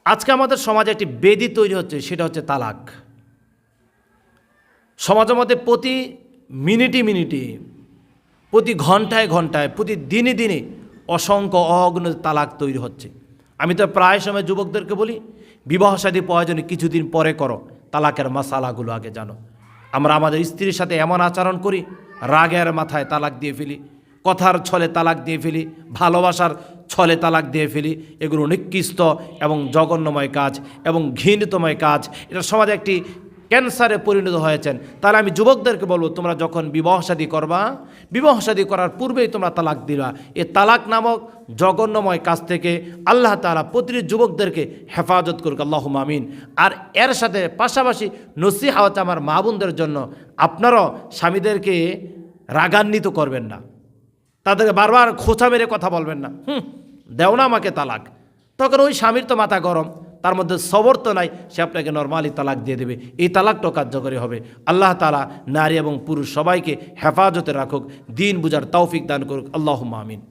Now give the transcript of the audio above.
আজকে আমাদের সমাজে একটি বেদি তৈরি হচ্ছে, সেটা হচ্ছে তালাক। সমাজের মধ্যে প্রতি মিনিটে প্রতি ঘন্টায় প্রতি দিনে অসংখ্য অগণিত তালাক তৈরি হচ্ছে। আমি তো প্রায় সময় যুবকদেরকে বলি, বিবাহ শাদী প্রয়োজনে কিছুদিন পরে করো, তালাকের মাসালাগুলো আগে জানো। আমরা আমাদের স্ত্রীর সাথে এমন আচরণ করি, রাগের মাথায় তালাক দিয়ে ফেলি, কথার ছলে তালাক দিয়ে ফেলি, ভালোবাসার ছলে তালাক দিয়ে ফেলি। এগুলো নিকৃষ্ট এবং জঘন্যময় কাজ এবং ঘৃণিতময় কাজ। এটা সমাজে একটি ক্যান্সারে পরিণত হয়েছেন। তাহলে আমি যুবকদেরকে বলবো, তোমরা যখন বিবাহ শাদী করবা, বিবাহ শাদী করার পূর্বেই তোমরা তালাক দিবা। এ তালাক নামক জঘন্যময় কাজ থেকে আল্লাহ তাআলা প্রতিটি যুবকদেরকে হেফাজত করুক, আল্লাহুম্মা আমিন। আর এর সাথে পাশাপাশি নসিহা হচ্ছে আমার মা বোনদের জন্য, আপনারাও স্বামীদেরকে রাগান্বিত করবেন না, তাদেরকে বারবার খোঁচা মেরে কথা বলবেন না, দেও না আমাকে তালাক। তখন ওই স্বামীর তো মাথা গরম, তার মধ্যে সবর তো নাই, সে আপনাকে নরমালি তালাক দিয়ে দেবে। এই তালাকটাও কার্যকরী হবে। আল্লাহ তাআলা নারী এবং পুরুষ সবাইকে হেফাজতে রাখুক, দিন বুঝার তৌফিক দান করুক, আল্লাহুম্মা আমিন।